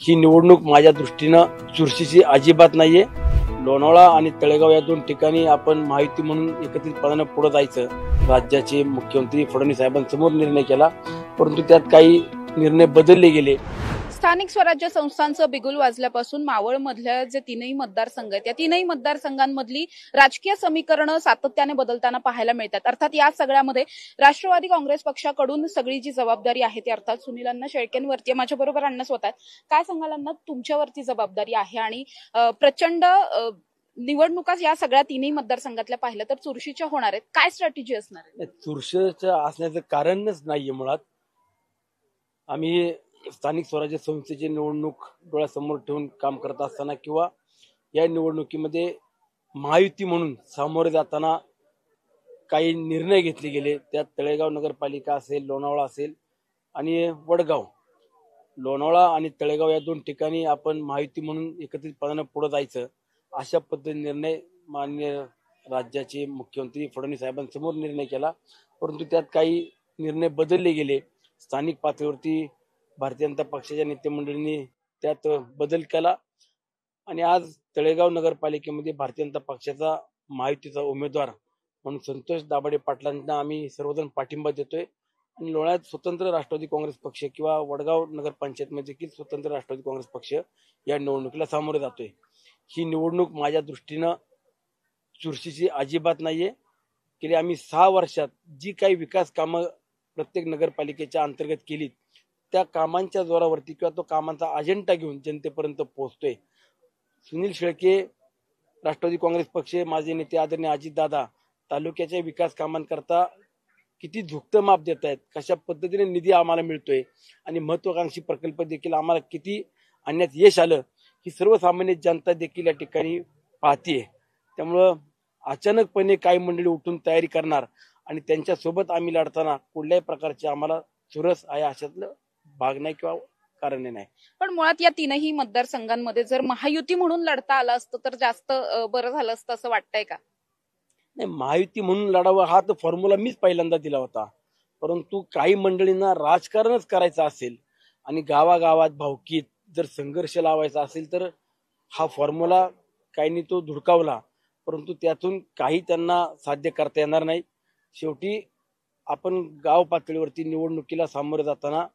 ही निवडणूक माझ्या दृष्टीनं चुरशीची अजिबात नाहीये. लोणावळा आणि तळेगाव या दोन ठिकाणी आपण महायुती म्हणून एकत्रितपणाने पुढे जायचं राज्याचे मुख्यमंत्री फडणवीस साहेबांसमोर निर्णय केला, परंतु त्यात काही निर्णय बदलले गेले. स्थानिक स्वराज्य संस्थांचं बिगुल वाजल्यापासून मावळमधल्या जे तीनही मतदारसंघ आहेत, या तीनही मतदारसंघांमधली राजकीय समीकरणं सातत्याने बदलताना पाहायला मिळतात. अर्थात या सगळ्यामध्ये राष्ट्रवादी काँग्रेस पक्षाकडून सगळी जी जबाबदारी आहे ती अर्थात सुनील अण्णा शेळकेंवरती आहे. माझ्या बरोबर अण्णा स्वतः काय सांगाल अण्णा, तुमच्यावरती जबाबदारी आहे आणि प्रचंड निवडणुका या सगळ्या तीनही मतदारसंघातल्या पाहिलं तर चुरशीच्या होणार आहेत. काय स्ट्रॅटेजी असणार आहे? चुरशीचं असण्याचं कारणच नाहीये. मुळात आम्ही स्थानिक स्वराज्य संस्थेची निवडणूक डोळ्यासमोर ठेवून काम करत असताना किंवा या निवडणुकीमध्ये महायुती म्हणून सामोरे जाताना काही निर्णय घेतले गेले. त्यात तळेगाव नगरपालिका असेल, लोणावळा असेल आणि वडगाव. लोणावळा आणि तळेगाव या दोन ठिकाणी आपण महायुती म्हणून एकत्रितपणाने पुढे जायचं अशा पद्धतीने निर्णय माननीय राज्याचे मुख्यमंत्री फडणवीस साहेबांसमोर निर्णय केला, परंतु त्यात काही निर्णय बदलले गेले. स्थानिक पातळीवरती भारतीय जनता पक्षाच्या नेतेमंडळींनी त्यात बदल केला आणि आज तळेगाव नगरपालिकेमध्ये भारतीय जनता पक्षाचा महायुतीचा उमेदवार म्हणून संतोष दाभाडे पाटलांना आम्ही सर्वजण पाठिंबा देतोय आणि लोणावळ्यात स्वतंत्र राष्ट्रवादी काँग्रेस पक्ष किंवा वडगाव नगरपंचायतमध्ये देखील स्वतंत्र राष्ट्रवादी काँग्रेस पक्ष या निवडणुकीला सामोरे जातोय. ही निवडणूक माझ्या दृष्टीनं चुरशीची अजिबात नाहीये. गेली आम्ही 6 वर्षात जी काही विकास कामं प्रत्येक नगरपालिकेच्या अंतर्गत केली त्या कामांच्या जोरावरती किंवा तो कामांचा अजेंडा घेऊन जनतेपर्यंत पोहोचतोय. सुनील शेळके, राष्ट्रवादी काँग्रेस पक्ष, माझे नेते आदरणीय अजितदादा तालुक्याच्या विकास कामांकरता किती झुकतं माप देत आहेत, कशा पद्धतीने निधी आम्हाला मिळतोय आणि महत्वाकांक्षी प्रकल्प देखील आम्हाला किती आणण्यात यश आलं ही सर्वसामान्य जनता देखील या ठिकाणी पाहतीये. त्यामुळं अचानकपणे काही मंडळी उठून तयारी करणार आणि त्यांच्यासोबत आम्ही लढताना कुठल्याही प्रकारचे आम्हाला चुरस आहे अशातलं भाग नाही किंवा कारण नाही. पण मुळात या तीनही मतदारसंघांमध्ये जर महायुती म्हणून लढता आलं असतं तर जास्त बरं झालं असतं असं वाटतंय का? नाही, महायुती म्हणून लढावं हा तर फॉर्म्युला मीच पहिल्यांदा दिला होता, परंतु काही मंडळींना राजकारणच करायचं असेल आणि गावागावात भावकीत जर संघर्ष लावायचा असेल तर हा फॉर्म्युला काहींनी तो धुडकावला, परंतु त्यातून काही त्यांना साध्य करता येणार नाही. शेवटी आपण गाव पातळीवरती निवडणुकीला सामोरे जाताना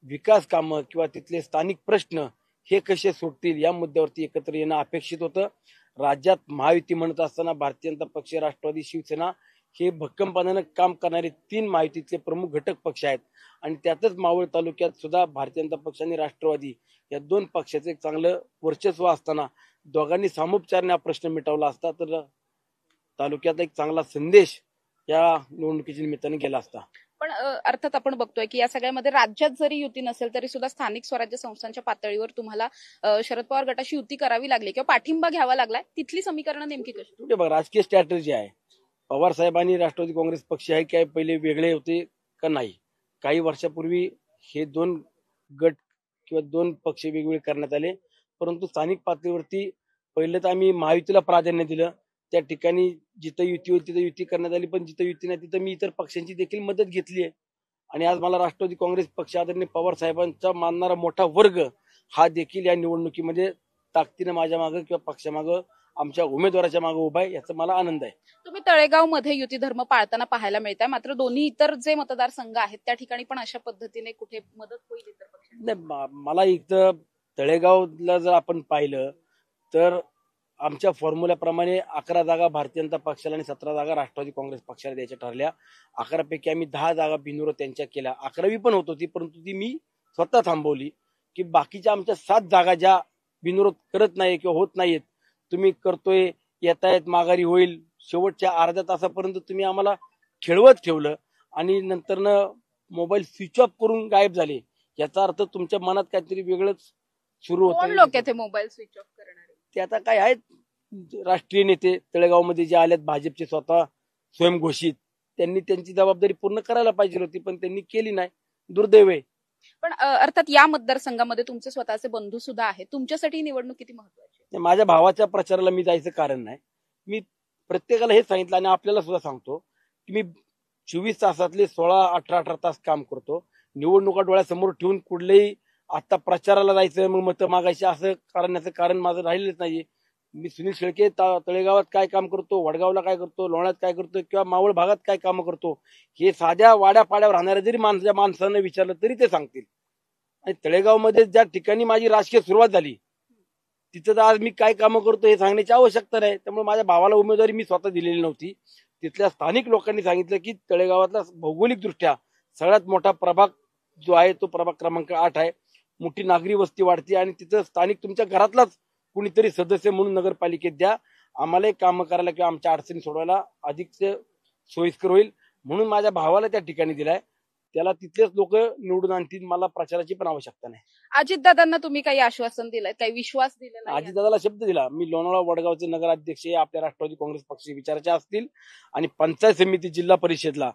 विकास कामं किंवा तिथले स्थानिक प्रश्न हे कसे सुटतील या मुद्द्यावरती एकत्र येणं अपेक्षित होतं. राज्यात महायुती म्हणत असताना भारतीय जनता पक्ष, राष्ट्रवादी, शिवसेना हे भक्कमपणानं काम करणारे 3 महायुतीतले प्रमुख घटक पक्ष आहेत आणि त्यातच मावळ तालुक्यात सुद्धा भारतीय जनता पक्ष आणि राष्ट्रवादी या 2 पक्षाचं एक चांगलं वर्चस्व असताना दोघांनी सामोपचाराने हा प्रश्न मिटवला असता तर तालुक्यात एक चांगला संदेश या निवडणुकीच्या निमित्ताने गेला असता. पण अर्थात आपण बघतोय की या सगळ्यामध्ये राज्यात जरी युती नसेल तरी सुद्धा स्थानिक स्वराज्य संस्थांच्या पातळीवर तुम्हाला शरद पवार गटाशी युती करावी लागली किंवा पाठिंबा घ्यावा लागलाय. तिथली समीकरणं नेमकी कशी? बघा, राजकीय स्ट्रॅटेजी आहे. पवार साहेबांनी राष्ट्रवादी काँग्रेस पक्ष आहे काय पहिले वेगळे होते का नाही? काही वर्षापूर्वी हे 2 गट किंवा 2 पक्ष वेगवेगळे करण्यात आले, परंतु स्थानिक पातळीवरती पहिलं तर आम्ही महायुतीला प्राधान्य दिलं. त्या ठिकाणी जिथं युती होती तिथं युती करण्यात आली, पण जिथं युती नाही तिथं मी इतर पक्षांची देखील मदत घेतली आहे आणि आज मला राष्ट्रवादी काँग्रेस पक्ष आदरणीय पवार साहेबांचा मानणारा मोठा वर्ग हा देखील या निवडणुकीमध्ये ताकदीनं माझ्या मागं किंवा पक्षामागं आमच्या उमेदवाराच्या मागे उभा आहे, याचा मला आनंद आहे. तुम्ही तळेगाव मध्ये युती धर्म पाळताना पाहायला मिळत आहे, मात्र दोन्ही इतर जे मतदारसंघ आहेत त्या ठिकाणी पण अशा पद्धतीने कुठे मदत होईल इतर पक्षांना? नाही, मला इथं तळेगावला जर आपण पाहिलं तर आमच्या फॉर्म्युल्याप्रमाणे 11 जागा भारतीय जनता पक्षाला आणि 17 जागा राष्ट्रवादी काँग्रेस पक्षाला द्यायच्या ठरल्या. 11 पैकी आम्ही 10 जागा बिनविरोध त्यांच्या केल्या. 11वी पण होत होती, परंतु ती मी स्वतः थांबवली की बाकीच्या आमच्या 7 जागा ज्या बिनविरोध करत नाही किंवा होत नाहीत, तुम्ही करतोय, येतायत, माघारी होईल, शेवटच्या अर्ध्या तासापर्यंत तुम्ही आम्हाला खेळवत ठेवलं आणि नंतरनं मोबाईल स्विच ऑफ करून गायब झाले. याचा अर्थ तुमच्या मनात काहीतरी वेगळंच सुरू होतं. कोण लोक ते मोबाईल स्विच ऑफ करणारे? ते आता काय आहेत राष्ट्रीय नेते तळेगावमध्ये जे आलेत भाजपचे स्वतः स्वयंघोषित, त्यांनी त्यांची जबाबदारी पूर्ण करायला पाहिजे होती, पण त्यांनी केली नाही. दुर्दैव आहे. पण अर्थात या मतदारसंघामध्ये तुमचे स्वतःचे बंधू सुद्धा आहेत, तुमच्यासाठी निवडणूक किती महत्वाची आहे? माझ्या भावाच्या प्रचाराला मी जायचं कारण नाही. मी प्रत्येकाला हे सांगितलं आणि आपल्याला सुद्धा सांगतो की मी 24 तासातले 16-18 तास काम करतो. निवडणुका डोळ्यासमोर ठेवून कुठलेही आता प्रचाराला जायचं मग मतं मागायची असं करण्याचं कारण माझं राहिलेलंच नाहीये. मी सुनील शेळके तळेगावात काय काम करतो, वडगावला काय करतो, लोणाळ्यात काय करतो किंवा मावळ भागात काय काम करतो हे साध्या वाड्यापाड्यावर राहणाऱ्या जरी माणसानं विचारलं तरी ते सांगतील. आणि तळेगावमध्ये ज्या ठिकाणी माझी राजकीय सुरुवात झाली तिथं तर आज मी काय कामं करतो हे सांगण्याची आवश्यकता नाही. त्यामुळे माझ्या भावाला उमेदवारी मी स्वतः दिलेली नव्हती. तिथल्या स्थानिक लोकांनी सांगितलं की तळेगावातला भौगोलिक दृष्ट्या सगळ्यात मोठा प्रभाग जो आहे तो प्रभाग क्रमांक 8 आहे. मोठी नागरी वस्ती वाढते आणि तिथं स्थानिक तुमच्या घरातलाच कुणीतरी सदस्य म्हणून नगरपालिकेत द्या, आम्हाला काम करायला किंवा आमच्या अडचणी सोडवायला अधिक सोयीस्कर होईल. म्हणून माझ्या भावाला त्या ठिकाणी दिलाय. त्याला तिथलेच लोक निवडून आणतील. मला प्रचाराची पण आवश्यकता नाही. अजितदादांना तुम्ही काही आश्वासन दिलंय, काही विश्वास दिलेला आहे? अजितदादाला शब्द दिला. मी लोणावळा वडगावचे नगराध्यक्ष आपल्या राष्ट्रवादी काँग्रेस पक्ष विचाराचे असतील आणि पंचायत समिती जिल्हा परिषदला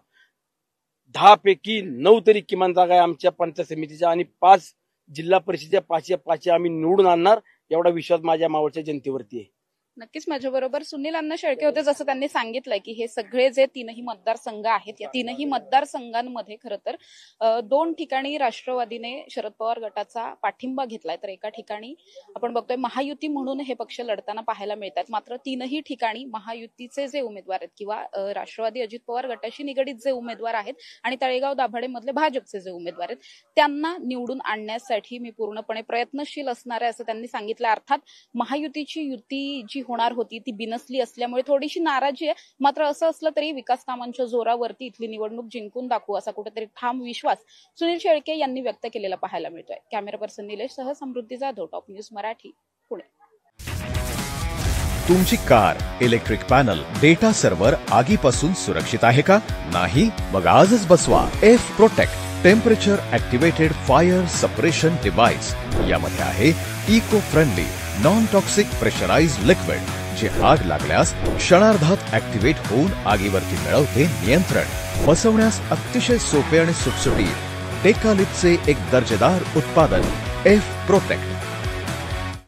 10 पैकी 9 तरी किमान जागा आहे आमच्या पंचायत समितीच्या आणि 5 जिल्हा परिषदेच्या 5 आम्ही निवडून आणणार एवढा विश्वास माझ्या मावळच्या जनतेवरती आहे. नक्कीच माझ्याबरोबर सुनील अण्णा शेळके होते. जसं त्यांनी सांगितलंय की हे सगळे जे 3ही मतदारसंघ आहेत या 3ही मतदारसंघांमध्ये खरं तर 2 ठिकाणी राष्ट्रवादीने शरद पवार गटाचा पाठिंबा घेतलाय तर एका ठिकाणी आपण बघतोय महायुती म्हणून हे पक्ष लढताना पाहायला मिळतात. मात्र 3ही ठिकाणी महायुतीचे जे उमेदवार आहेत किंवा राष्ट्रवादी अजित पवार गटाशी निगडीत जे उमेदवार आहेत आणि तळेगाव दाभाडे मधले भाजपचे जे उमेदवार आहेत त्यांना निवडून आणण्यासाठी मी पूर्णपणे प्रयत्नशील असणार आहे असं त्यांनी सांगितलं. अर्थात महायुतीची युती जी होणार होती ती बिनसली असल्यामुळे थोडीशी नाराजी आहे. मात्र असं असलं तरी विकास कामांच्या जोरावरती इथली निवडणूक जिंकून दाखवू असा कुठेतरी ठाम विश्वास सुनील शेळके यांनी व्यक्त केलेला पाहायला मिळतोय. कॅमेरा पर्सन निलेश सह समृद्धी जाधव, टॉप न्यूज मराठी, पुणे. तुमची car, electric panel, data server आगीपासून सुरक्षित आहे का? नाही? मग आजच बसवा F protect temperature activated fire suppression device. यामध्ये आहे eco friendly non toxic pressurised liquid जे आग लागल्यास क्षणार्धात ऍक्टिव्हेट होऊन आगीवरती मिळवते नियंत्रण. बसवण्यास अतिशय सोपे आणि सुटसुटीत. टेकालिपचे एक दर्जेदार उत्पादन एफ प्रोटेक्ट.